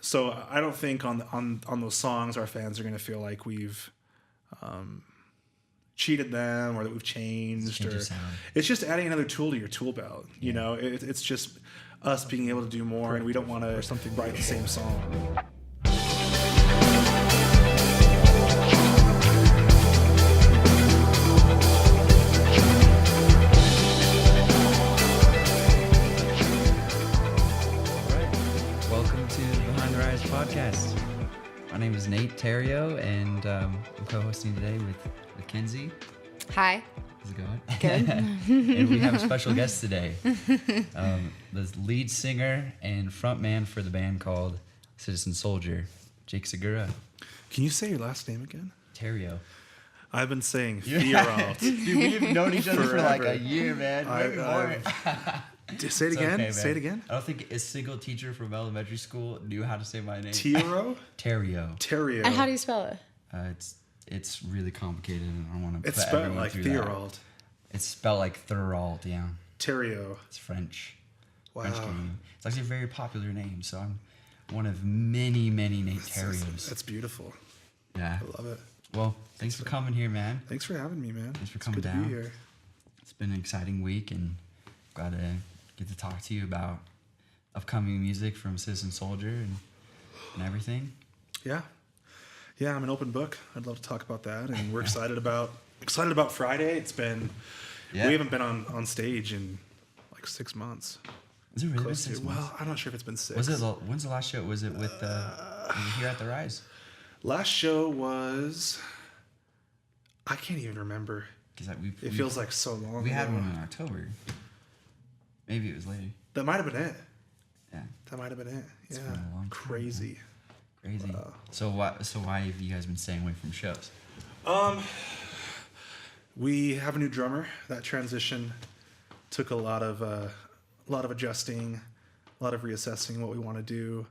So I don't think on those songs our fans are going to feel like we've cheated them or that we've changed. Or it's just adding another tool to your tool belt. You know, it's just us being able to do more, and we don't want to write the same song. Podcast. My name is Nate Terrio, and I'm co-hosting today with Kenzi. Hi. How's it going? Good. And we have a special guest today, the lead singer and frontman for the band called Citizen Soldier, Jake Segura. Can you say your last name again? Terrio. I've been saying Theoralt. Dude, we've known each other for like a year, man. Say it again. Okay, say it again. I don't think a single teacher from elementary school knew how to say my name. Terrio? Terrio. And how do you spell it? It's really complicated, and I don't want to. It's spelled like Theoralt. It's spelled like Thuralt, yeah. Terrio. It's French. Wow. French Canadian. It's actually a very popular name, so I'm one of many Nate Terrios. That's beautiful. Yeah. I love it. Well, thanks for coming here, man. Thanks for having me, man. Thanks for coming down. To be here. It's been an exciting week, and glad to get to talk to you about upcoming music from Citizen Soldier and everything. Yeah, I'm an open book. I'd love to talk about that, and we're excited about Friday. It's been we haven't been on stage in like 6 months. Is it really been 6 months? Well, I'm not sure if it's been 6. When's the last show? Was it with here at the Rise? Last show was I can't even remember. It feels like so long. We had one in October. Maybe it was later. That might have been it. Yeah. That might have been it. It's yeah. been a long time, Crazy. Man. Crazy. So why have you guys been staying away from shows? We have a new drummer. That transition took a lot of adjusting, a lot of reassessing what we want to do.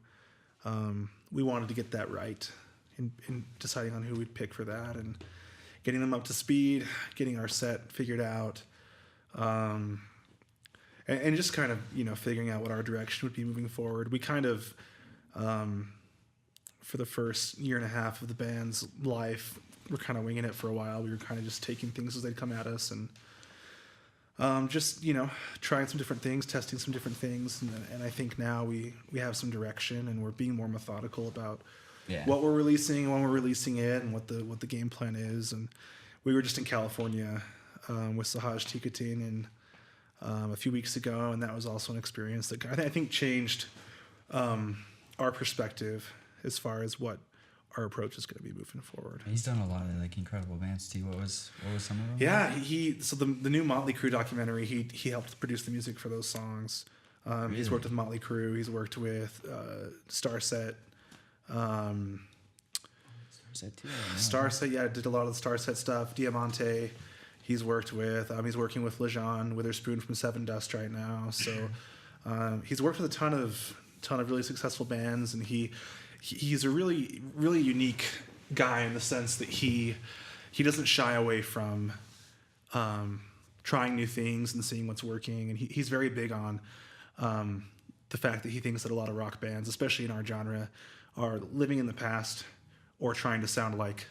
We wanted to get that right in deciding on who we'd pick for that and getting them up to speed, getting our set figured out. And just kind of, figuring out what our direction would be moving forward. We kind of, for the first year and a half of the band's life, we're kind of winging it for a while. We were kind of just taking things as they'd come at us and just, trying some different things, testing some different things. And I think now we have some direction, and we're being more methodical about what we're releasing, when we're releasing it, and what the game plan is. And we were just in California with Sahaj Tikating and a few weeks ago, and that was also an experience that I think changed our perspective as far as what our approach is going to be moving forward. He's done a lot of like incredible bands too. What was some of them? Yeah, so the new Motley Crue documentary, he helped produce the music for those songs. Really? He's worked with Motley Crue. He's worked with Starset. Starset too. Starset, did a lot of the Starset stuff. Diamante. He's worked with. He's working with Lejean Witherspoon from Seven Dust right now. So he's worked with a ton of really successful bands, and he's a really really unique guy in the sense that he doesn't shy away from trying new things and seeing what's working, and he's very big on the fact that he thinks that a lot of rock bands, especially in our genre, are living in the past or trying to sound like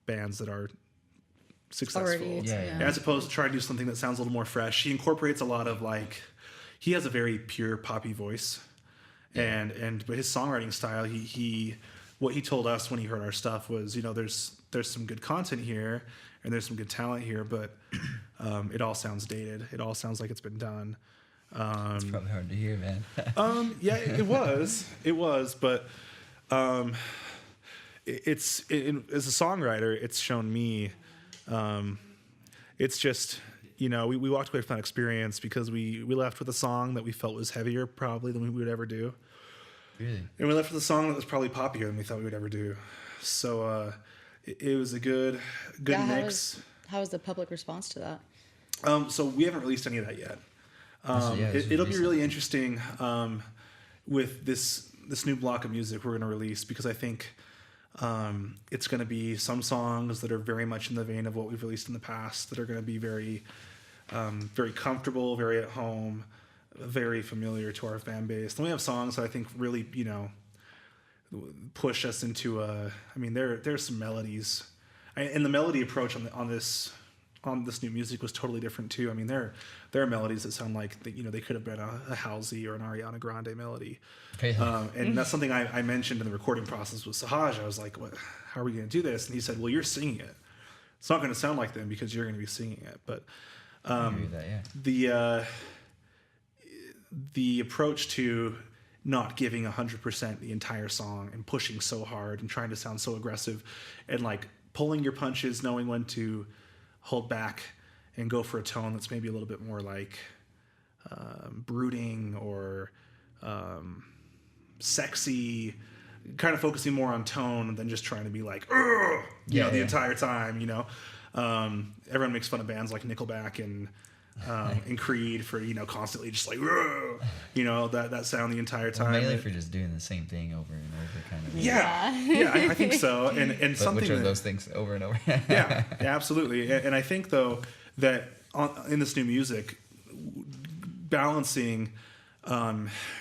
bands that are successful, as opposed to trying to do something that sounds a little more fresh. He incorporates a lot of he has a very pure poppy voice, but his songwriting style, what he told us when he heard our stuff was, there's some good content here and there's some good talent here, but it all sounds dated. It all sounds like it's been done. It's probably hard to hear, man. It was, but as a songwriter, it's shown me. It's just, we walked away from that experience because we left with a song that we felt was heavier probably than we would ever do. Really? And we left with a song that was probably poppier than we thought we would ever do. So it was a good mix. How was the public response to that? So we haven't released any of that yet. It'll be really interesting with this new block of music we're going to release, because I think it's going to be some songs that are very much in the vein of what we've released in the past, that are going to be very very comfortable, very at home, very familiar to our fan base. Then we have songs that I think really, push us into there's some melodies, and the melody approach on this new music was totally different too. I mean, there are melodies that sound like they could have been a Halsey or an Ariana Grande melody. Okay. And that's something I mentioned in the recording process with Sahaj. I was like, "What? How are we going to do this?" And he said, "Well, you're singing it. It's not going to sound like them because you're going to be singing it." But the approach to not giving 100% the entire song and pushing so hard and trying to sound so aggressive and like pulling your punches, knowing when to hold back and go for a tone that's maybe a little bit more like brooding or sexy, kind of focusing more on tone than just trying to be like, the entire time, everyone makes fun of bands like Nickelback and Creed for, constantly just like, that sound the entire time. Mainly for just doing the same thing over and over, kind of. Yeah, I think so. And but something which are those things over and over? yeah, absolutely. And I think though that in this new music, balancing,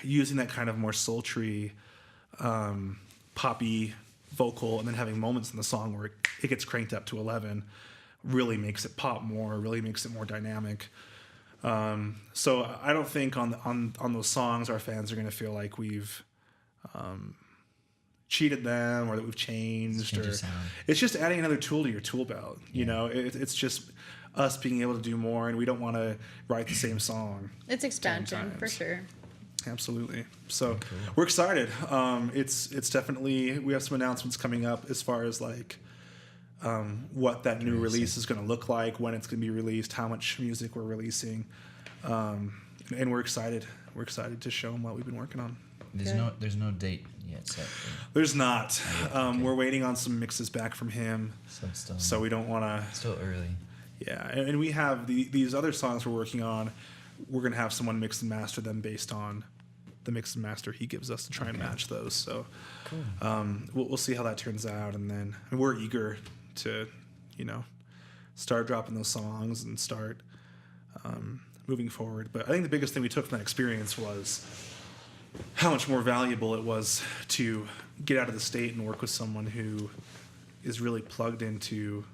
using that kind of more sultry, poppy vocal, and then having moments in the song where it gets cranked up to 11, really makes it pop more, really makes it more dynamic. So I don't think on those songs our fans are going to feel like we've cheated them or that we've changed. Or it's just adding another tool to your tool belt. It's just us being able to do more, and we don't want to write the same song. It's expansion for sure. Absolutely. So we're excited. It's definitely, we have some announcements coming up as far as like what that new release is going to look like, when it's going to be released, how much music we're releasing, and we're excited. We're excited to show them what we've been working on. There's no date yet set. There's not. We're waiting on some mixes back from him, so we don't want to. Still early. Yeah, and we have these other songs we're working on. We're going to have someone mix and master them based on the mix and master he gives us to try and match those. So we'll see how that turns out, and we're eager to start dropping those songs and start moving forward. But I think the biggest thing we took from that experience was how much more valuable it was to get out of the state and work with someone who is really plugged into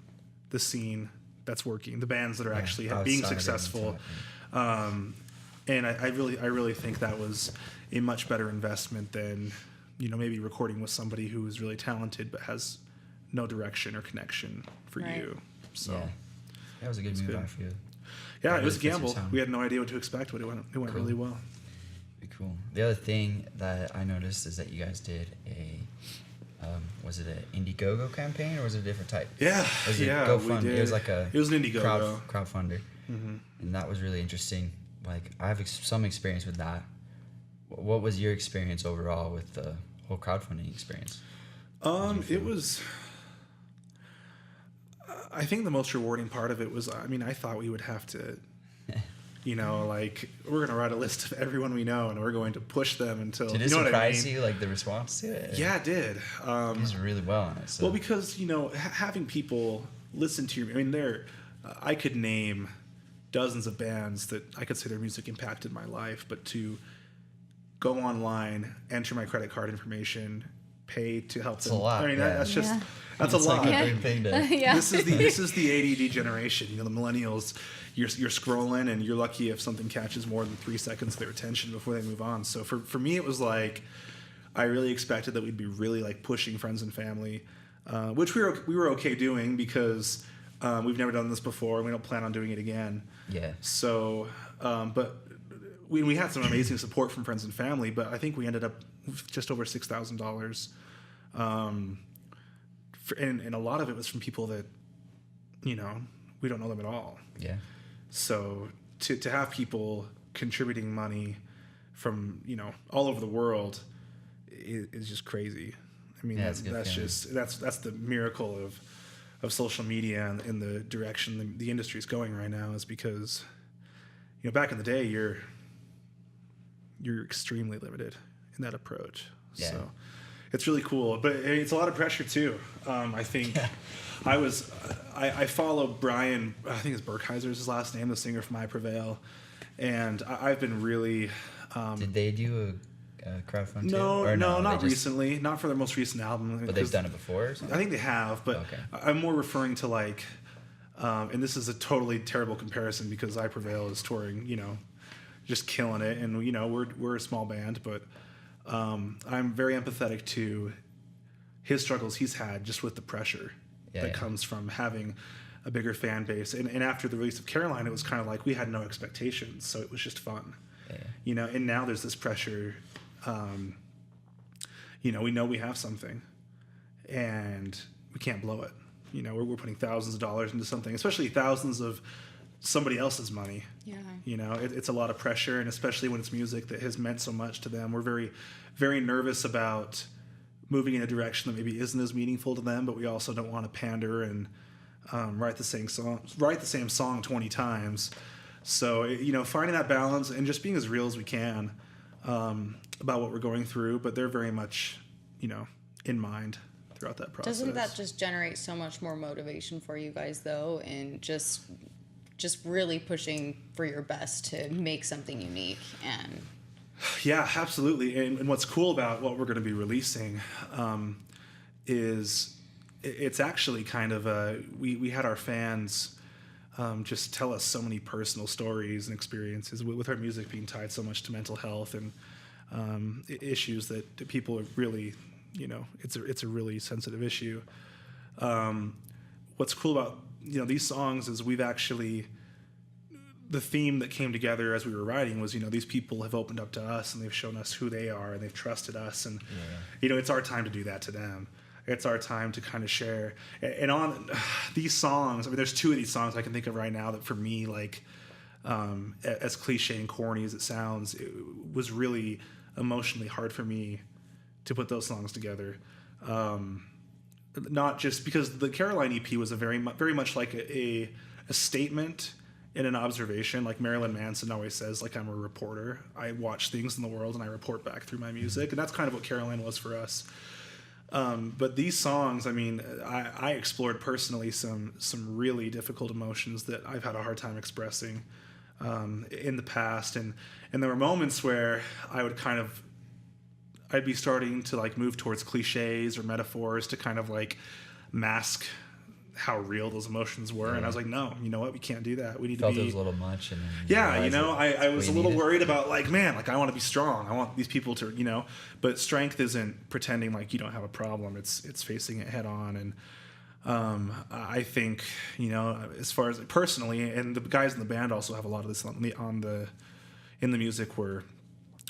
the scene that's working, the bands that are actually being successful. And I really think that was a much better investment than maybe recording with somebody who is really talented but has no direction or connection for you. So that was a good move out for you. Yeah, it was a gamble. We had no idea what to expect, but it went really well. Pretty cool. The other thing that I noticed is that you guys did a was it an Indiegogo campaign or was it a different type? We did. It was like it was an Indiegogo crowdfunder, and that was really interesting. Like I have some experience with that. What was your experience overall with the whole crowdfunding experience? It was. I think the most rewarding part of it was, I thought we would have to, like, we're going to write a list of everyone we know and we're going to push them until, Did it surprise you, like, the response to it? Yeah, it did. You did really well on it. So. Well, because, having people listen to your, I could name dozens of bands that I could say their music impacted my life, but to go online, enter my credit card information, pay to help them. A lot. That's just... That's a lot. Like a big thing to... This is the ADD generation. The millennials. You're scrolling, and you're lucky if something catches more than 3 seconds of their attention before they move on. So for me, it was like I really expected that we'd be really like pushing friends and family, which we were okay doing because we've never done this before, and we don't plan on doing it again. Yeah. So, but we had some amazing support from friends and family, but I think we ended up with just over $6,000. And a lot of it was from people that, we don't know them at all. Yeah. So to have people contributing money from, all over the world is just crazy. That's the miracle of social media and the direction the industry is going right now, is because, back in the day, you're extremely limited in that approach. Yeah. So it's really cool, but it's a lot of pressure too. I think I follow Brian, I think it's Burkheiser's his last name, the singer from I Prevail. And I've been really... did they do crowdfund too? No, Or no, they not just- recently. Not for their most recent album. But they've done it before or something? I think they have, but Okay. I'm more referring to like, and this is a totally terrible comparison because I Prevail is touring, just killing it, and we're a small band, but I'm very empathetic to his struggles he's had just with the pressure that comes from having a bigger fan base. And after the release of Caroline, it was kind of like we had no expectations, so it was just fun. Yeah. And now there's this pressure. We know we have something, and we can't blow it. We're putting thousands of dollars into something, especially thousands of somebody else's money. Yeah. It's a lot of pressure, and especially when it's music that has meant so much to them. We're very, very nervous about moving in a direction that maybe isn't as meaningful to them, but we also don't want to pander and write the same song 20 times. So finding that balance and just being as real as we can about what we're going through, but they're very much in mind throughout that process. Doesn't that just generate so much more motivation for you guys though, and just really pushing for your best to make something unique? And yeah, absolutely. And what's cool about what we're going to be releasing is it's actually kind of we had our fans just tell us so many personal stories and experiences with our music being tied so much to mental health and issues that people are really, it's a really sensitive issue. What's cool about these songs is we've actually, the theme that came together as we were writing was, these people have opened up to us and they've shown us who they are and they've trusted us, and it's our time to do that to them. It's our time to kind of share. And on these songs, there's two of these songs I can think of right now that for me, like, as cliche and corny as it sounds, it was really emotionally hard for me to put those songs together. Not just because the Caroline EP was a very much like a statement and an observation. Like Marilyn Manson always says, like, I'm a reporter. I watch things in the world and I report back through my music. And that's kind of what Caroline was for us. But these songs, I explored personally some really difficult emotions that I've had a hard time expressing in the past. And there were moments where I'd be starting to like move towards cliches or metaphors to kind of like mask how real those emotions were. And I was like, no, you know what? We can't do that. We need Felt to be... it was a little much. And I was a little worried about like, man, like I want to be strong. I want these people to, but strength isn't pretending like you don't have a problem. It's facing it head on. And I think, as far as personally, and the guys in the band also have a lot of this in the music we're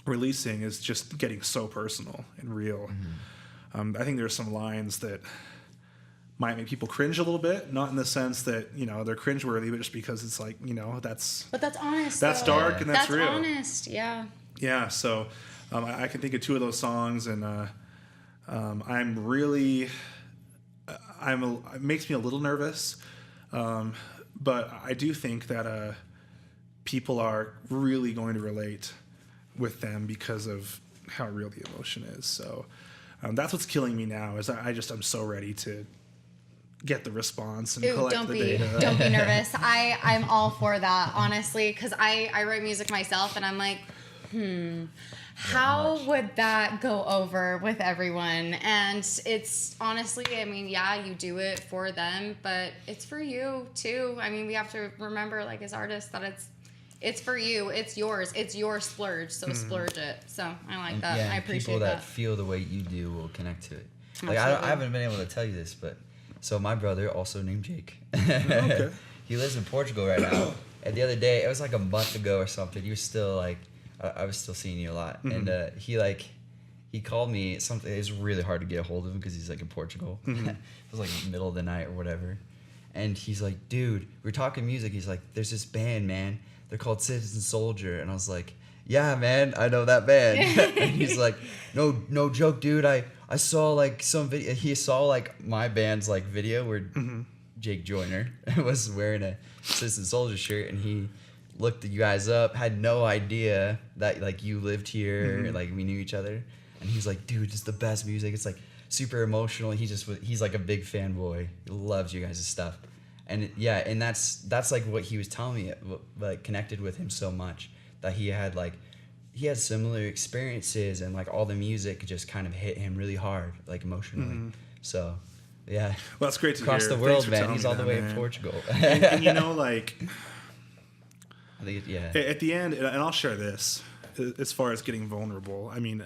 releasing, is just getting so personal and real. Mm-hmm. I think there's some lines that might make people cringe a little bit, not in the sense that, they're cringeworthy, but just because it's like, that's... But that's honest. That's though. dark and that's real. That's honest, yeah. Yeah, so I can think of two of those songs, and I'm really... it makes me a little nervous, but I do think that people are really going to relate with them because of how real the emotion is. So that's what's killing me now, is I'm so ready to get the response and collect the data. Don't be nervous. I'm all for that, honestly, because I write music myself, and I'm like, how would that go over with everyone? And it's honestly, you do it for them, but it's for you too. We have to remember, like, as artists, that it's for you. It's yours. It's your splurge. So splurge it. So I like that. Yeah, I appreciate people that feel the way you do will connect to it. Like I haven't been able to tell you this, but so my brother, also named Jake, okay. He lives in Portugal right now. And the other day, it was like a month ago or something. He was still like, I was still seeing you a lot, and he called me. Something, it was really hard to get a hold of him because he's like in Portugal. It was like middle of the night or whatever, and he's like, dude, we're talking music. He's like, there's this band, man. They're called Citizen Soldier, and I was like, yeah, man, I know that band. And he's like, no joke, dude. I saw like some video. He saw like my band's like video where Jake Joyner was wearing a Citizen Soldier shirt, and he looked you guys up, had no idea that like you lived here, like we knew each other, and he was like, dude, it's the best music. It's like super emotional. He's like a big fanboy. He loves you guys' stuff, and and that's like what he was telling me, like connected with him so much that he he had similar experiences, and like all the music just kind of hit him really hard, like emotionally. So, yeah. Well, that's great to Across hear. the Thanks world, for man. telling He's me all the that, way man. in Portugal. And you know, like, I think yeah. at the end, and I'll share this as far as getting vulnerable. I mean,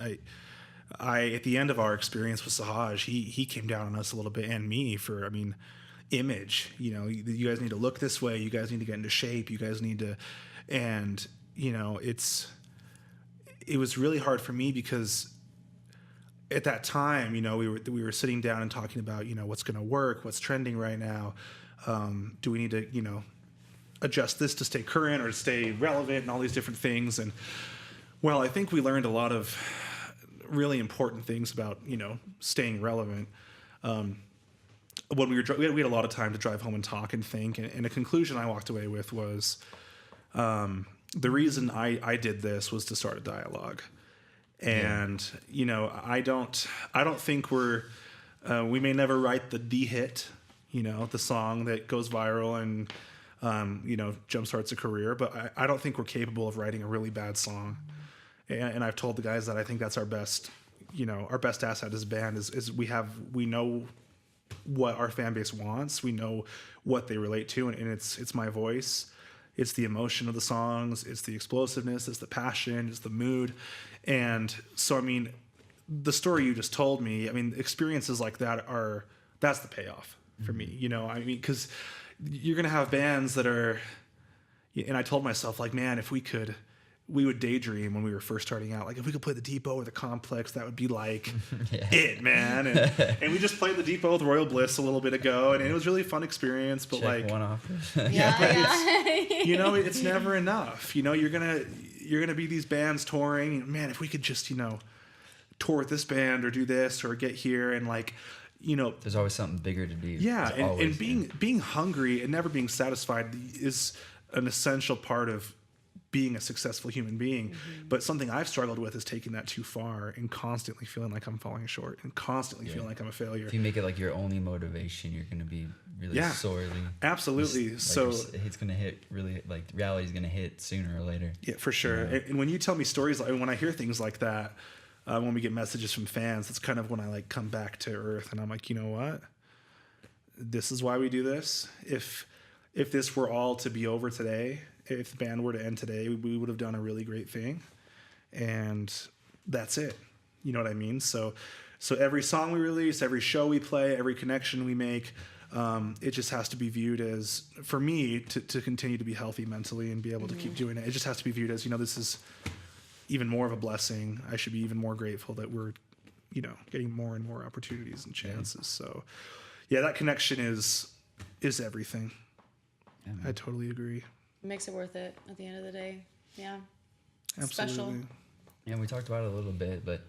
I at the end of our experience with Sahaj, he came down on us a little bit, and me, for, I mean, image. You know, you guys need to look this way. You guys need to get into shape. You guys need to, and you know, it was really hard for me because at that time, you know, we were sitting down and talking about, you know, what's going to work, what's trending right now. Do we need to, you know, adjust this to stay current or to stay relevant, and all these different things. And well, I think we learned a lot of really important things about, you know, staying relevant. When we had a lot of time to drive home and talk and think, and a conclusion I walked away with was, the reason I did this was to start a dialogue. And, you know, I don't think we may never write the hit, you know, the song that goes viral and, you know, jumpstarts a career, but I don't think we're capable of writing a really bad song. And I've told the guys that I think that's our best, you know, our best asset as a band is we know what our fan base wants. We know what they relate to. And it's my voice. It's the emotion of the songs. It's the explosiveness. It's the passion. It's the mood. And so, I mean, the story you just told me, I mean, experiences like that that's the payoff for me, you know, I mean, because you're going to have bands that are, and I told myself, like, man, if we would daydream when we were first starting out. Like, if we could play the Depot or the Complex, that would be like it, man. And we just played the Depot with Royal Bliss a little bit ago, and it was really a fun experience. But Check like, one off. It's, you know, it's never enough. You know, you're gonna be these bands touring. Man, if we could just, you know, tour with this band or do this or get here and like, you know, There's always something bigger to do. yeah, There's and always, being hungry and never being satisfied is an essential part of being a successful human being. Mm-hmm. But something I've struggled with is taking that too far and constantly feeling like I'm falling short and constantly feeling like I'm a failure. If you make it like your only motivation, you're gonna be really sorely. Absolutely. Like, So it's gonna hit really, like, reality's gonna hit sooner or later. yeah, for sure. Yeah. And when you tell me stories, like when I hear things like that, when we get messages from fans, that's kind of when I like come back to earth and I'm like, you know what? This is why we do this. If this were all to be over today, if the band were to end today, we would have done a really great thing. And that's it. You know what I mean? So every song we release, every show we play, every connection we make, it just has to be viewed as, for me, to continue to be healthy mentally and be able to keep doing it. It just has to be viewed as, you know, this is even more of a blessing. I should be even more grateful that we're, you know, getting more and more opportunities and chances. So yeah, that connection is everything. Yeah, I totally agree. It makes it worth it at the end of the day. Yeah. Absolutely. Special. Yeah, we talked about it a little bit, but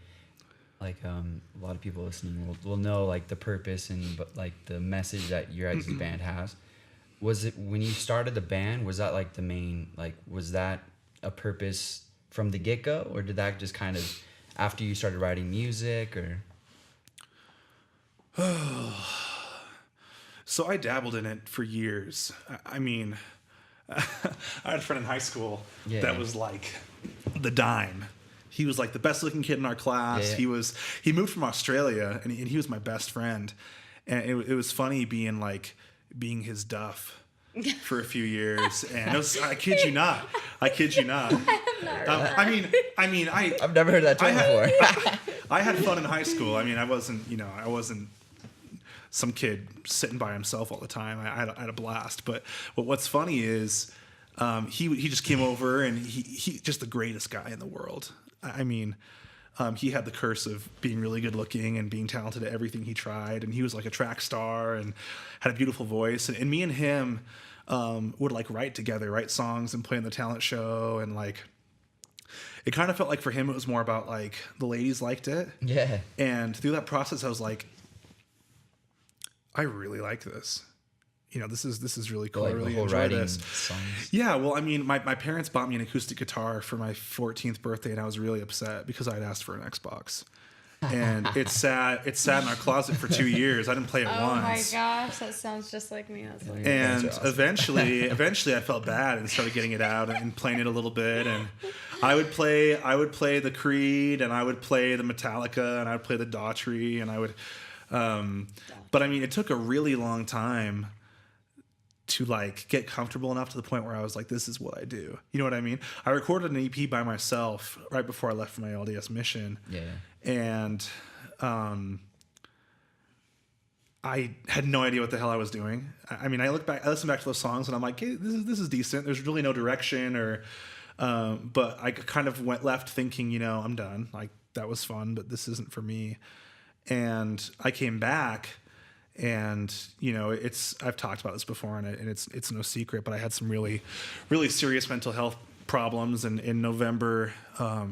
like a lot of people listening will know like the purpose and like the message that your guys' band has. Was it when you started the band? Was that like the main, like, was that a purpose from the get go, or did that just kind of after you started writing music, or? So I dabbled in it for years. I mean, I had a friend in high school that was like the dime. He was like the best looking kid in our class. Yeah. He moved from Australia and he was my best friend. And it was funny being his duff for a few years. And it was, I kid you not. I've never heard that term before. I had fun in high school. I mean, I wasn't some kid sitting by himself all the time. I had a blast. But what's funny is he just came over and he just the greatest guy in the world. I mean, he had the curse of being really good looking and being talented at everything he tried. And he was like a track star and had a beautiful voice. And me and him would like write songs and play in the talent show. And like, it kind of felt like for him, it was more about like the ladies liked it. Yeah. And through that process, I was like, I really like this. You know, this is really cool. Like I really the whole enjoy writing this. songs. Yeah, well, I mean, my parents bought me an acoustic guitar for my 14th birthday, and I was really upset because I'd asked for an Xbox. and it sat in our closet for 2 years. I didn't play it once. Oh my gosh, that sounds just like me. That's hilarious. And That's awesome. eventually I felt bad and started getting it out and playing it a little bit. And I would play the Creed, and I would play the Metallica, and I would play the Daughtry, and I would, but I mean, it took a really long time to like get comfortable enough to the point where I was like, this is what I do. You know what I mean? I recorded an EP by myself right before I left for my LDS mission. Yeah. And I had no idea what the hell I was doing. I mean, I listened back to those songs, and I'm like, hey, this is decent. There's really no direction, or, but I kind of left thinking, you know, I'm done. Like, that was fun, but this isn't for me. And I came back, and you know, I've talked about this before, and it's no secret, but I had some really, really serious mental health problems. And in November, a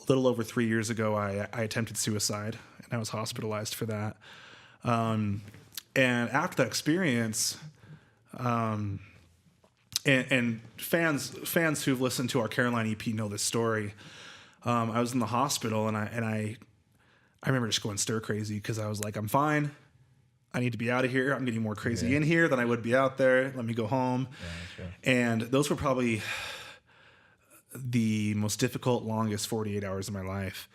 little over 3 years ago, I attempted suicide, and I was hospitalized for that. And after that experience, and fans who've listened to our Caroline EP know this story. I was in the hospital, and I remember just going stir crazy, because I was like, I'm fine. I need to be out of here. I'm getting more crazy in here than I would be out there. Let me go home. Yeah, sure. And those were probably the most difficult, longest 48 hours of my life.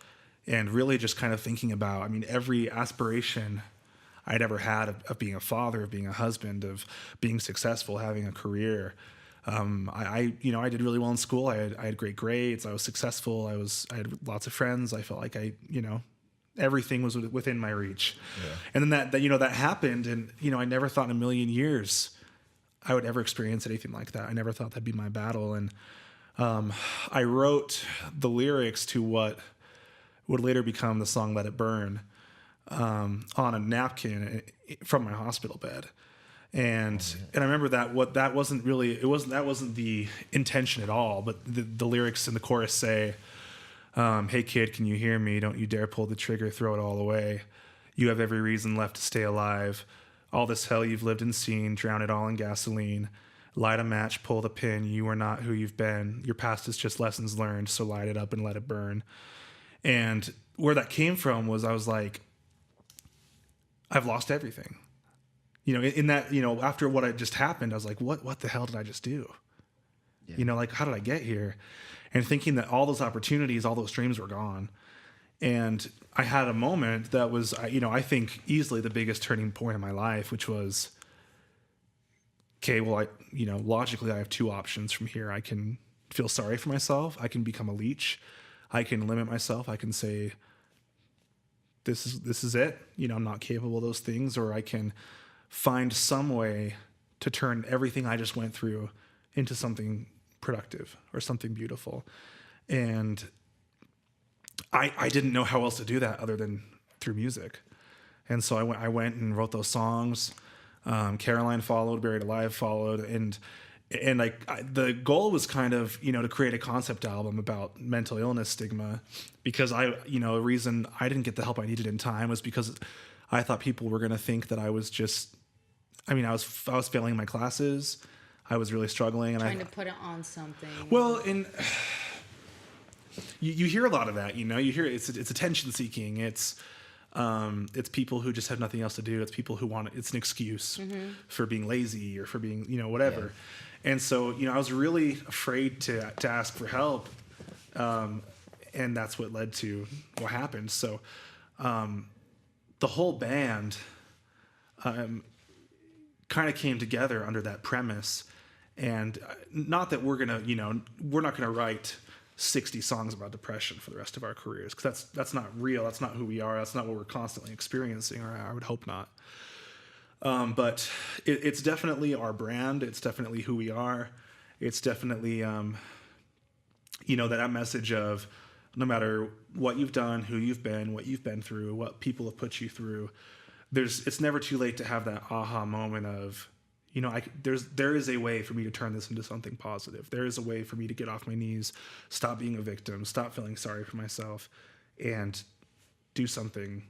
And really just kind of thinking about, I mean, every aspiration I'd ever had of being a father, of being a husband, of being successful, having a career. I did really well in school. I had great grades. I was successful. I had lots of friends. I felt like everything was within my reach. Yeah. And then that happened, and I never thought in a million years I would ever experience anything like that. I never thought that'd be my battle. And I wrote the lyrics to what would later become the song "Let It Burn" on a napkin from my hospital bed. And I remember that wasn't the intention at all, but the lyrics in the chorus say, hey kid, can you hear me? Don't you dare pull the trigger, throw it all away. You have every reason left to stay alive. All this hell you've lived and seen, drown it all in gasoline. Light a match, pull the pin, you are not who you've been. Your past is just lessons learned, so light it up and let it burn. And where that came from was, I was like, I've lost everything. In that, after what had just happened, I was like, what the hell did I just do? Yeah. Like, how did I get here? And thinking that all those opportunities, all those dreams were gone. And I had a moment that was, I think easily the biggest turning point in my life, which was, okay, well, logically I have two options from here. I can feel sorry for myself. I can become a leech. I can limit myself. I can say, this is it. I'm not capable of those things. Or I can find some way to turn everything I just went through into something productive or something beautiful. And I didn't know how else to do that other than through music. And so I went and wrote those songs. Caroline followed, Buried Alive followed. And the goal was kind of, to create a concept album about mental illness stigma, because the reason I didn't get the help I needed in time was because I thought people were going to think that I was just, I was failing my classes. I was really struggling, and trying to put it on something. Well, and you hear a lot of that. You hear it's attention seeking. It's people who just have nothing else to do. It's people who want it's an excuse for being lazy or for being whatever. Yeah. And so I was really afraid to ask for help, and that's what led to what happened. So the whole band kind of came together under that premise. And not that we're not gonna write 60 songs about depression for the rest of our careers, because that's not real. That's not who we are. That's not what we're constantly experiencing, or I would hope not. But it's definitely our brand. It's definitely who we are. It's definitely that message of no matter what you've done, who you've been, what you've been through, what people have put you through, it's never too late to have that aha moment of, there is a way for me to turn this into something positive. There is a way for me to get off my knees, stop being a victim, stop feeling sorry for myself, and do something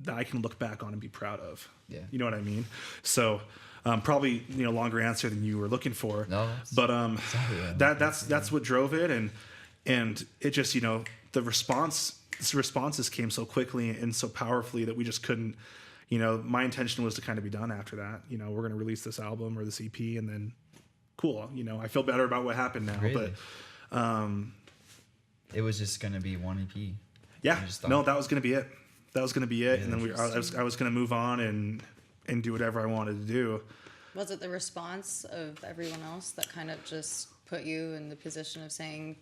that I can look back on and be proud of. Yeah. You know what I mean? So probably longer answer than you were looking for. No, but that's what drove it, and it just the response responses came so quickly and so powerfully that we just couldn't, you know, my intention was to kind of be done after that. You know, we're going to release this album or this EP and then cool. You know, I feel better about what happened now, Really? but, It was just going to be one EP. yeah, You just thought- no, that was going to be it. That was going to be it. Yeah, And then I was going to move on and do whatever I wanted to do. Was it the response of everyone else that kind of just put you in the position of saying,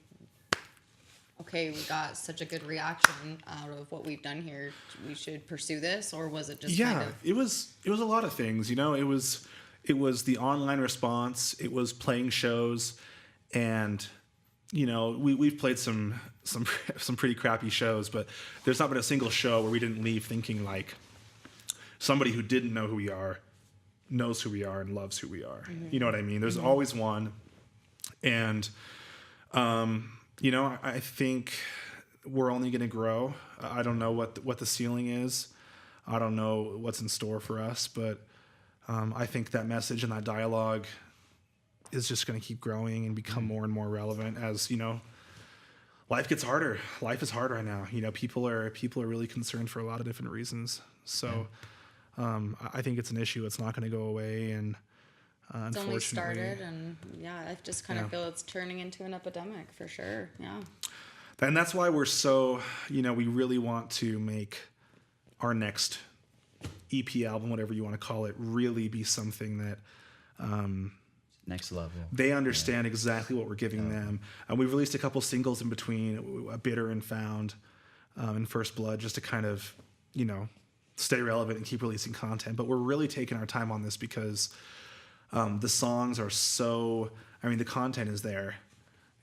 okay, we got such a good reaction out of what we've done here, we should pursue this? Or was it just kind of... It was a lot of things, you know. It was the online response, it was playing shows, and you know, we've played some pretty crappy shows, but there's not been a single show where we didn't leave thinking like somebody who didn't know who we are knows who we are and loves who we are. You know what I mean? There's always one. And you know, I think we're only going to grow. I don't know what the ceiling is. I don't know what's in store for us, but I think that message and that dialogue is just going to keep growing and become more and more relevant as, you know, life gets harder. Life is hard right now. You know, people are really concerned for a lot of different reasons. So I think it's an issue. It's not going to go away. And It's unfortunately, only started, and yeah, I just kind Yeah. of feel it's turning into an epidemic for sure. Yeah. and that's why we're so, you know, we really want to make our next EP album, whatever you want to call it, really be something that Next level. they understand exactly what we're giving them. And we've released a couple singles in between, Bitter and Found, and First Blood, just to kind of, you know, stay relevant and keep releasing content. But we're really taking our time on this because the songs are so, I mean, the content is there,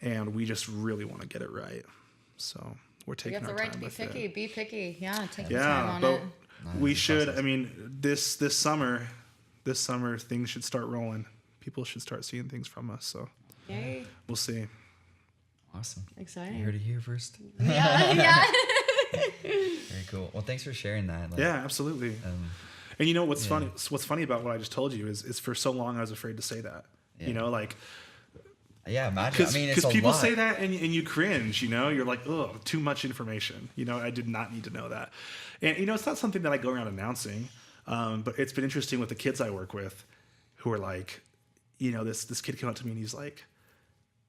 and we just really want to get it right. So we're You taking have the our right time to be with picky. it. Be picky. Yeah, take your time Yeah, on but it. we the should. process. I mean, this summer things should start rolling. People should start seeing things from us. So Yay. we'll see. Awesome. Exciting. You heard it here first. Yeah, yeah. Very cool. Well, thanks for sharing that. Like, Yeah, absolutely. Um, And you know what's Yeah. funny? What's funny about what I just told you is for so long I was afraid to say that. Yeah. You know, like yeah, imagine. I mean, it's a people lot. say that and you cringe. You know, you're like, oh, too much information. You know, I did not need to know that. And you know, it's not something that I go around announcing. But it's been interesting with the kids I work with, who are like, you know, this kid came up to me and he's like,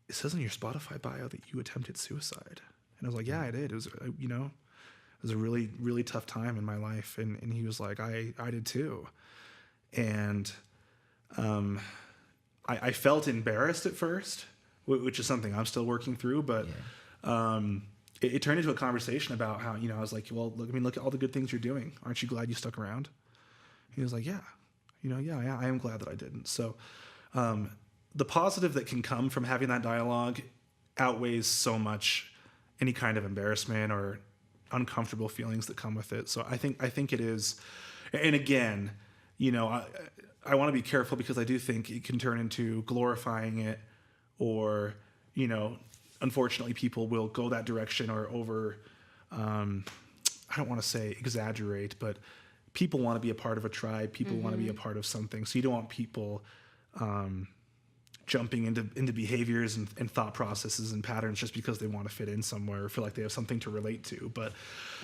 it says in your Spotify bio that you attempted suicide. And I was like, yeah, I did. It was, you know, it was a really, really tough time in my life. And he was like, I did too. And I felt embarrassed at first, which is something I'm still working through. But it turned into a conversation about how, you know, I was like, well, look, I mean, look at all the good things you're doing. Aren't you glad you stuck around? He was like, yeah, you know, yeah, I am glad that I didn't. So the positive that can come from having that dialogue outweighs so much any kind of embarrassment or uncomfortable feelings that come with it. So I think it is. And again, you know, I want to be careful because I do think it can turn into glorifying it, or, you know, unfortunately people will go that direction or over, I don't want to say exaggerate, but people want to be a part of a tribe. People want to be a part of something. So you don't want people jumping into behaviors and thought processes and patterns just because they want to fit in somewhere or feel like they have something to relate to. But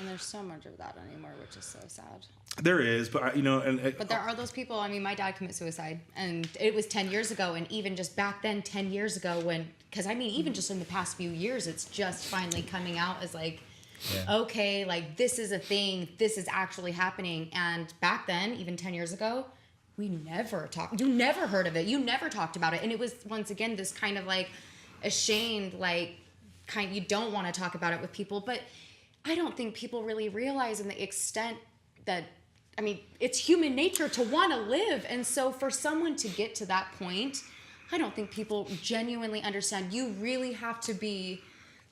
And there's so much of that anymore, which is so sad. there is, but you know, But there are those people. I mean, my dad committed suicide, and it was 10 years ago. And even just back then, 10 years ago, because I mean, even just in the past few years, it's just finally coming out as like, okay, like this is a thing. This is actually happening. And back then, even 10 years ago, we never talked. You never heard of it. You never talked about it. And it was, once again, this kind of like ashamed, like you don't want to talk about it with people. But I don't think people really realize in the extent that, I mean, it's human nature to want to live. And so for someone to get to that point, I don't think people genuinely understand. You really have to be,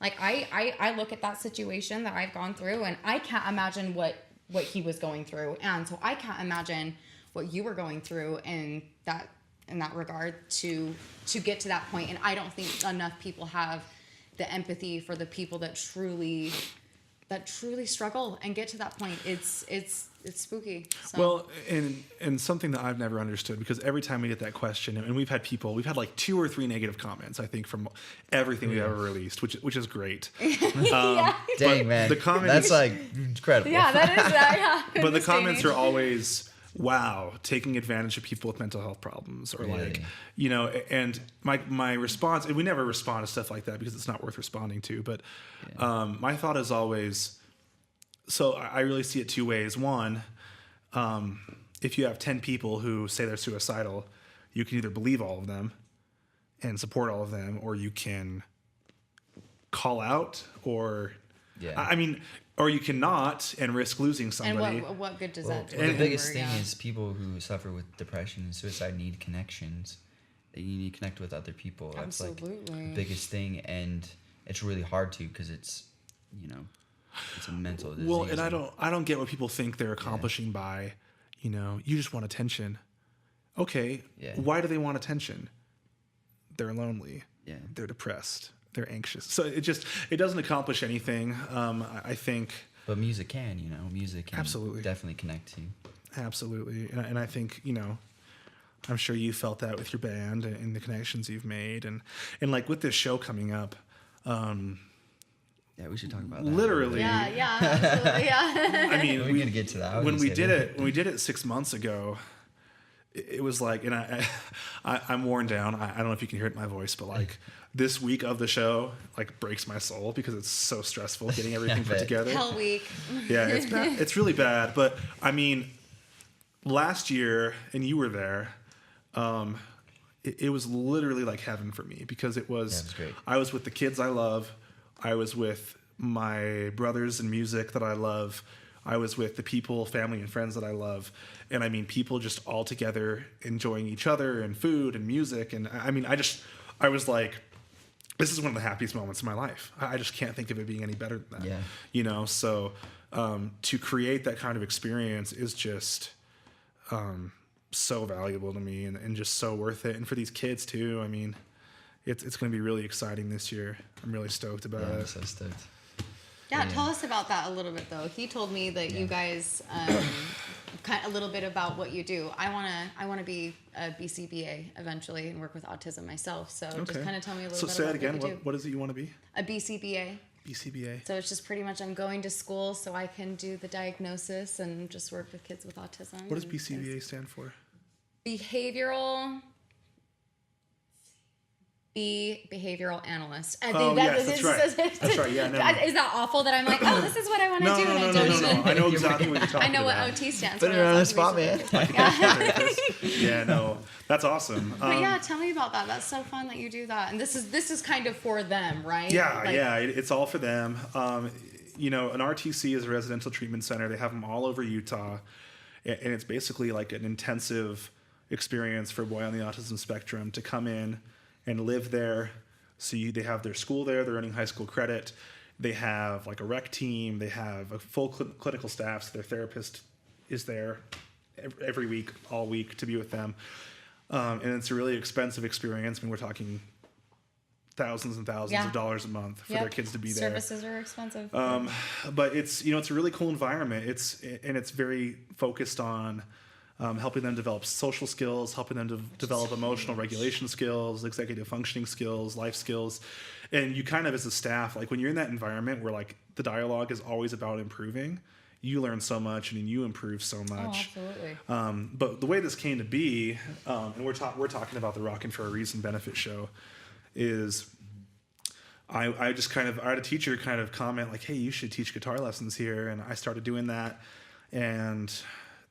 like, I look at that situation that I've gone through, and I can't imagine what he was going through. And so I can't imagine what you were going through in that regard to get to that point. And I don't think enough people have the empathy for the people that truly that truly struggle and get to that point. It's spooky. So. Well, and something that I've never understood, because every time we get that question, and we've had like 2 or 3 negative comments, I think, from everything we've ever released, which is great. Dang, man. The comments, that's like incredible. Yeah, that is that. Yeah. but the comments are always, wow, taking advantage of people with mental health problems, or Really? like, you know, and my response, and we never respond to stuff like that because it's not worth responding to, but my thought is always, so I really see it 2 ways. One, if you have 10 people who say they're suicidal, you can either believe all of them and support all of them, or you can call out, or I mean, or you cannot and risk losing somebody. And what good does that do? Well, the biggest for, thing yeah. is people who suffer with depression and suicide need connections. You need to connect with other people. That's like Absolutely. the biggest thing, and it's really hard to, because it's, you know, it's a mental disease. Well, and I don't get what people think they're accomplishing by, you know, you just want attention. Okay, why do they want attention? They're lonely. Yeah. They're depressed. They're anxious. So it doesn't accomplish anything. I think. But music can, you know, music can Absolutely. definitely connect to you. Absolutely, and I think, you know, I'm sure you felt that with your band and the connections you've made, and like with this show coming up. Yeah, we should talk about that. Literally. Yeah, absolutely, yeah. I mean, We're gonna get to that. When we did it 6 months ago, it was like, and I'm worn down. I don't know if you can hear it in my voice, but like this week of the show like breaks my soul because it's so stressful getting everything put together. Hell week. Yeah, it's bad. It's really bad. But I mean, last year, and you were there, it was literally like heaven for me, because it was great. I was with the kids I love. I was with my brothers in music that I love. I was with the people, family, and friends that I love. And I mean, people just all together enjoying each other and food and music. And I mean, I was like, this is one of the happiest moments of my life. I just can't think of it being any better than that. Yeah. You know, so to create that kind of experience is just so valuable to me, and just so worth it. And for these kids too, I mean, it's going to be really exciting this year. I'm really stoked about I'm it. so stoked. Yeah, tell us about that a little bit though. He told me that you guys kind of a little bit about what you do. I wanna be a BCBA eventually and work with autism myself. So just kind of tell me a little bit say about that again. what you do. What is it you want to be? A BCBA. BCBA. So it's just pretty much I'm going to school so I can do the diagnosis and just work with kids with autism. What does and BCBA stand for? behavioral analyst. I Oh, think yes, that's right. That's right. Yeah, no. Is that awful that I'm like, oh, this is what I want to No, do? no, and no, I no, don't no, even- no. I know exactly what you're talking I know about. what OT stands Put for. it on the That's spot, man. Yeah, no, that's awesome. But yeah, tell me about that. That's so fun that you do that. And this is kind of for them, right? Yeah, Like, yeah, it's all for them. You know, an RTC is a residential treatment center. They have them all over Utah, and it's basically like an intensive experience for a boy on the autism spectrum to come in and live there. So they have their school there. They're earning high school credit. They have like a rec team. They have a full clinical staff. So their therapist is there every week, all week, to be with them. And it's a really expensive experience. I mean, we're talking thousands and thousands of dollars a month for their kids to be there. Services are expensive. But it's, you know, it's a really cool environment. It's very focused on helping them develop social skills, helping them to develop emotional regulation skills, executive functioning skills, life skills. And you kind of, as a staff, like when you're in that environment where like the dialogue is always about improving, you learn so much and you improve so much. Oh, absolutely. But the way this came to be, and we're talking about the Rockin' for a Reason benefit show, is I had a teacher kind of comment like, hey, you should teach guitar lessons here. And I started doing that. And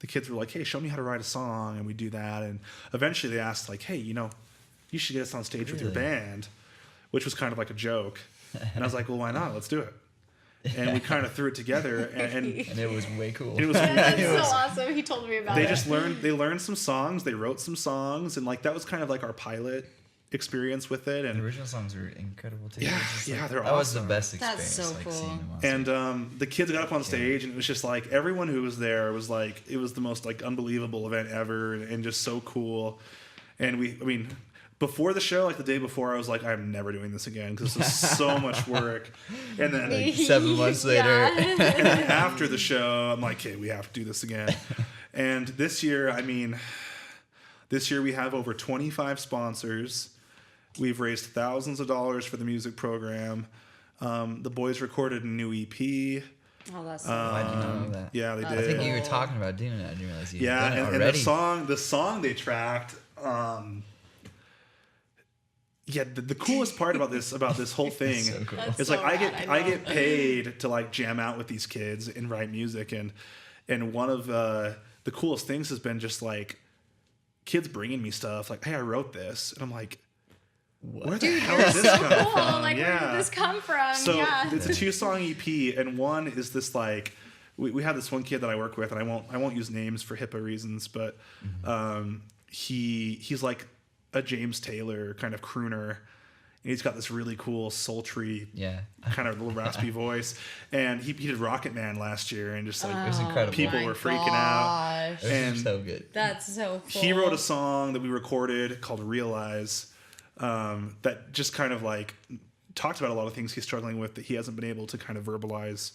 the kids were like, hey, show me how to write a song. And we do that. And eventually they asked like, hey, you know, you should get us on stage with your band, which was kind of like a joke. And I was like, well, why not? Let's do it. And we kind of threw it together, and it was way cool. it was That's so awesome. He told me about it. they learned some songs, they wrote some songs, and like that was kind of like our pilot experience with it. And The original songs were incredible too. Yeah, It was just, yeah, they're that was the awesome. best experience. That's so like, cool. seeing them on stage. And the kids got up on stage, and it was just like everyone who was there was like, it was the most like unbelievable event ever, and just so cool. And before the show, like the day before, I was like, I'm never doing this again because this is so much work. And then 7 months later. and then after the show, I'm like, okay, we have to do this again. And this year, we have over 25 sponsors. We've raised thousands of dollars for the music program. The boys recorded a new EP. Oh, that's I didn't know that. Yeah, they That's did. I think you were talking about doing it. I didn't realize you Yeah, had done it and already. the song they tracked. The coolest part about this whole thing So cool. That's is so like rad, I know. get paid to like jam out with these kids and write music, and one of the coolest things has been just like kids bringing me stuff like, hey, I wrote this, and I'm like, where the hell You're did this so come cool. from? Like, where did this come from? So yeah. it's a 2-song EP, and one is this like we have this one kid that I work with, and I won't use names for HIPAA reasons, but he's like a James Taylor kind of crooner, and he's got this really cool sultry kind of little raspy voice, and he did Rocket Man last year, and just like It was incredible. people were freaking out. Gosh. It was and so good. That's so cool. He wrote a song that we recorded called Realize, that just kind of like talked about a lot of things he's struggling with that he hasn't been able to kind of verbalize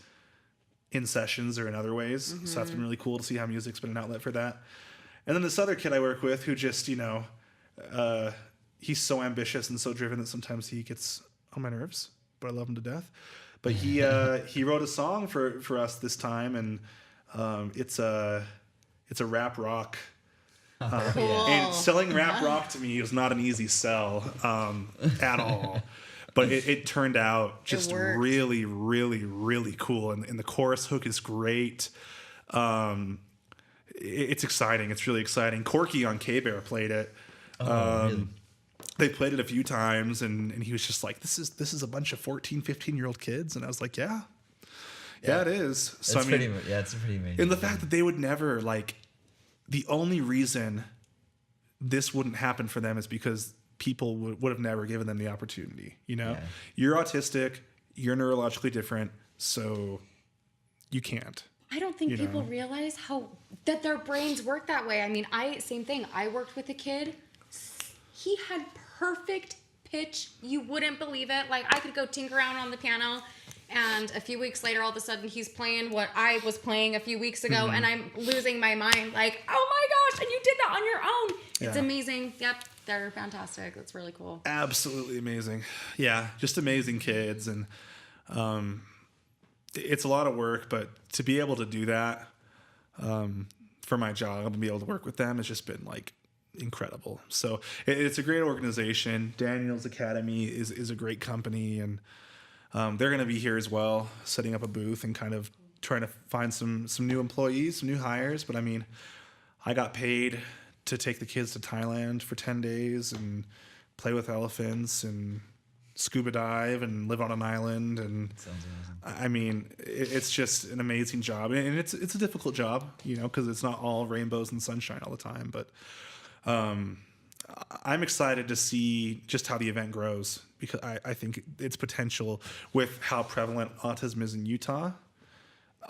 in sessions or in other ways. Mm-hmm. So that's been really cool to see how music's been an outlet for that. And then this other kid I work with who just, he's so ambitious and so driven that sometimes he gets on my nerves, but I love him to death. But he wrote a song for us this time, and it's a rap rock. Cool. And selling rap rock to me was not an easy sell at all. But it turned out just worked. really, really, really cool. And the chorus hook is great. It's exciting. It's really exciting. Corky on K-Bear played it. Really? They played it a few times, and he was just like, this is a bunch of 14, 15-year-old kids. And I was like, yeah, it is. So, It's pretty amazing. and the fact that they would never, like, the only reason this wouldn't happen for them is because people would have never given them the opportunity. Yeah. You're autistic, you're neurologically different, so you can't. I don't think You people know. realize that their brains work that way. I mean, same thing. I worked with a kid. He had perfect pitch. You wouldn't believe it. Like, I could go tinker around on the piano, and a few weeks later, all of a sudden, he's playing what I was playing a few weeks ago, and I'm losing my mind. Like, oh my gosh, and you did that on your own. It's Yeah. amazing. Yep, they're fantastic. That's really cool. Absolutely amazing. Yeah, just amazing kids. And it's a lot of work, but to be able to do that for my job and be able to work with them has just been like incredible. So it's a great organization. Daniel's Academy is a great company, and they're going to be here as well, setting up a booth and kind of trying to find some new employees, some new hires. But I mean, I got paid to take the kids to Thailand for 10 days and play with elephants and scuba dive and live on an island. And Sounds amazing. I mean, it's just an amazing job, and it's a difficult job, because it's not all rainbows and sunshine all the time. But I'm excited to see just how the event grows, because I think its potential with how prevalent autism is in Utah,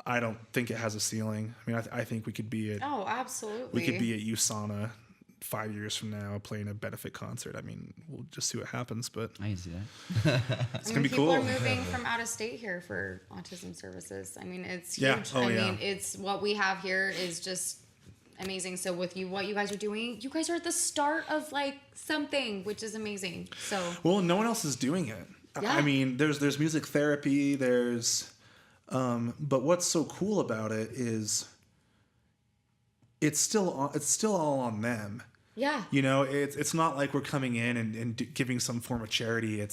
I don't think it has a ceiling. I mean, I think we could be at Oh, absolutely. we could be at USANA 5 years from now playing a benefit concert. I mean, we'll just see what happens, but I can see that. it's gonna be people cool. are moving from out of state here for autism services. I mean, it's huge. Yeah. Oh, I yeah. mean, it's what we have here is just amazing. So with what you guys are doing, you guys are at the start of like something, which is amazing. So Well, no one else is doing it. Yeah. I mean, there's music therapy, but what's so cool about it is it's still all on them. yeah, It's not like we're coming in and giving some form of charity.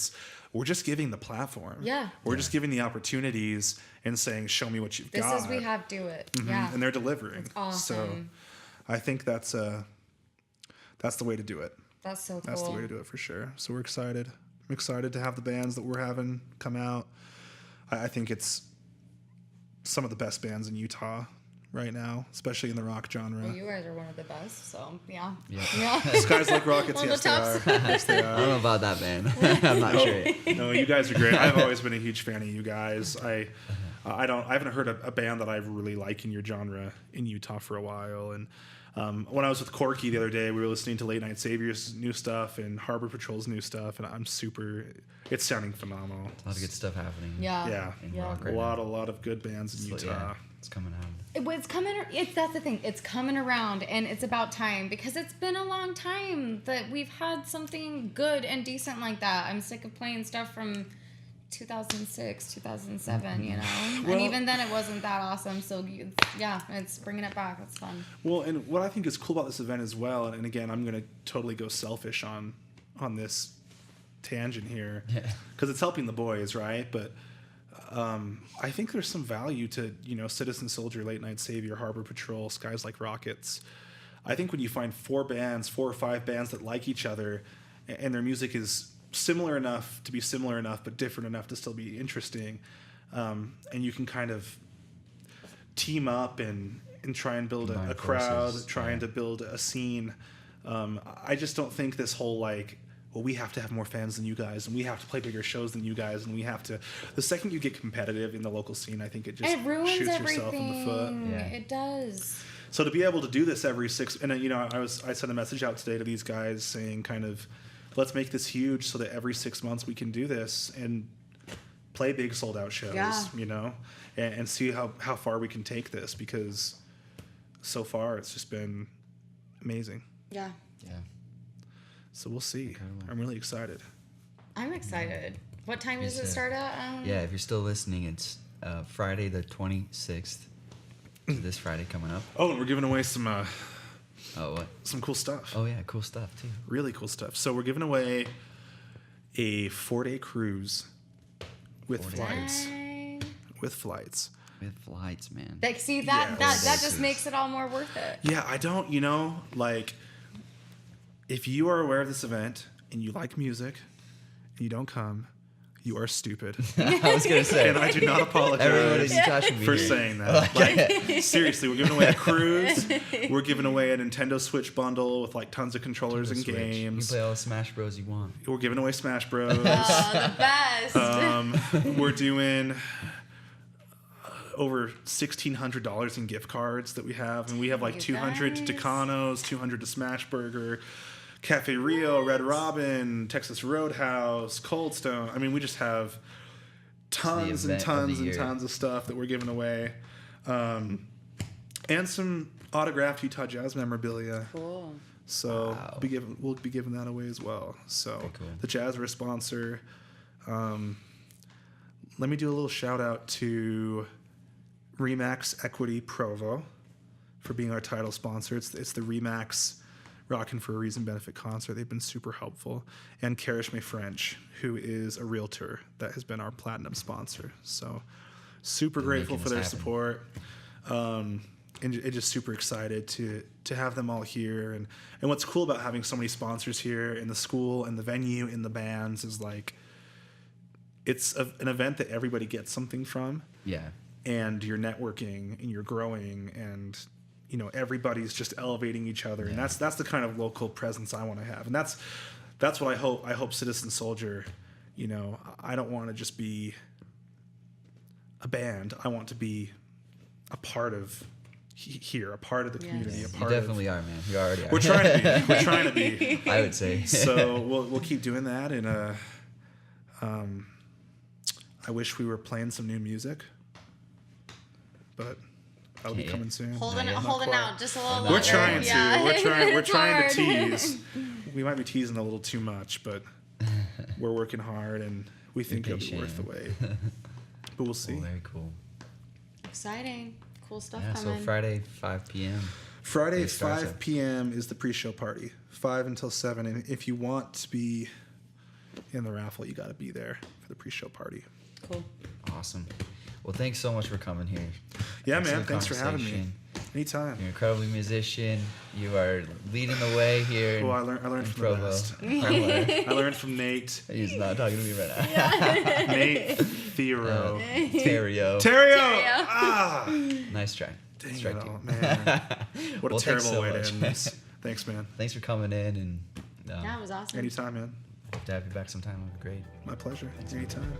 We're just giving the platform. Yeah. We're just giving the opportunities and saying, show me what you've this got. is we have do it. Mhm. Yeah, And they're delivering. awesome. So I think that's the way to do it. That's so cool. That's the way to do it for sure. So we're excited. I'm excited to have the bands that we're having come out. I think it's some of the best bands in Utah right now, especially in the rock genre. Well, you guys are one of the best. So yeah, Yeah. yeah. Skies Like Rockets, One of yes the they tops. are. Yes they I don't know are. about that, man. I'm not sure. No, you guys are great. I've always been a huge fan of you guys. I haven't heard a band that I really like in your genre in Utah for a while. And when I was with Corky the other day, we were listening to Late Night Savior's new stuff and Harbor Patrol's new stuff, and it's sounding phenomenal. A lot of good stuff happening. Yeah, in Yeah. rock right a now. lot of good bands in Utah. Yeah, it's coming out. That's the thing. It's coming around, and it's about time because it's been a long time that we've had something good and decent like that. I'm sick of playing stuff from 2006, 2007, you know? Well- and even then it wasn't that awesome. So, it's bringing it back. It's fun. Well, and what I think is cool about this event as well, and again, I'm going to totally go selfish on this tangent here, because it's helping the boys, right? But I think there's some value to, Citizen Soldier, Late Night Savior, Harbor Patrol, Skies Like Rockets. I think when you find 4 or 5 bands that like each other, and their music is similar enough to be similar enough, but different enough to still be interesting, and you can kind of team up and try and build a crowd, trying to build a scene. I just don't think this whole we have to have more fans than you guys, and we have to play bigger shows than you guys, and we have to. The second you get competitive in the local scene, I think it just ruins shoots everything. yourself in the foot. Yeah. It does. So to be able to do this every 6, and I sent a message out today to these guys saying kind of, let's make this huge so that every 6 months we can do this and play big sold out shows, and see how far we can take this, because so far it's just been amazing. Yeah. Yeah. So we'll see. Incredible. I'm really excited. I'm excited. What time does it too. start at? Yeah, if you're still listening, it's Friday the 26th. So this Friday coming up. Oh, and we're giving away some Oh, what? some cool stuff. Oh, yeah, cool stuff, too. Really cool stuff. So we're giving away a 4-day cruise with 4 flights. Dang. With flights. With flights, man. That Yeah, that well, just makes it all more worth it. Yeah, I don't, if you are aware of this event and you like music and you don't come, you are stupid. I was going to say. And I do not apologize Everyone in Utah should be for here. saying that. Seriously, we're giving away a cruise. We're giving away a Nintendo Switch bundle with tons of controllers and Switch. You can games. play all the Smash Bros. You want. We're giving away Smash Bros. The best. We're doing over $1,600 in gift cards that we have, and we have You 200 to guys. Tucanos, 200 to Smashburger, Cafe Rio, Red Robin, Texas Roadhouse, Cold Stone. I mean, we just have tons and event of the tons and year. tons of stuff that we're giving away, and some autographed Utah Jazz memorabilia. Cool. So Wow. we'll be giving that away as well. So Very cool. the Jazz are a sponsor. Let me do a little shout out to Remax Equity Provo for being our title sponsor. It's the Remax Rockin' for a Reason benefit concert. They've been super helpful. And Karishme French, who is a realtor that has been our platinum sponsor. So super They're grateful making for their this happen. support. And just super excited to have them all here. And what's cool about having so many sponsors here in the school and the venue and the bands is it's an event that everybody gets something from. Yeah. And you're networking and you're growing, and everybody's just elevating each other. And that's the kind of local presence I want to have. And that's what I hope Citizen Soldier, I don't want to just be a band. I want to be a part of here, a part of the community, Yes. a You part definitely are, man. You already are. We're trying to be. We're trying to be. I would say. So we'll keep doing that, and I wish we were playing some new music, but that'll be Yeah. coming soon. Holding Yeah, holding quite. out just a little We're longer. We're trying to. Yeah. We're It's trying hard. to tease. We might be teasing a little too much, but we're working hard, and we think it'll be patient. worth the wait. But we'll see. Cool, very cool. Exciting. Cool stuff Yeah, so coming. Friday, 5 p.m. Friday It starts 5 at- p.m. is the pre-show party. 5 until 7. And if you want to be in the raffle, you got to be there for the pre-show party. Cool. Awesome. Well, thanks so much for coming here. Yeah, Thanks for man. the Thanks for having me. conversation. Anytime. You're an incredible musician. You are leading the way here. in- Well, I learned in from the Provo. best. I I learned from Nate. He's not talking to me right now. Nate Theoro. Terrio. Terrio! Terrio. Ah! Nice track. Dang Strike it two. all, man. What a Well, thanks terrible so way much. to end this. Thanks, man. Thanks for coming in, and Yeah, it was awesome. Anytime, man. hope to have you back sometime. It would be great. My pleasure. Anytime.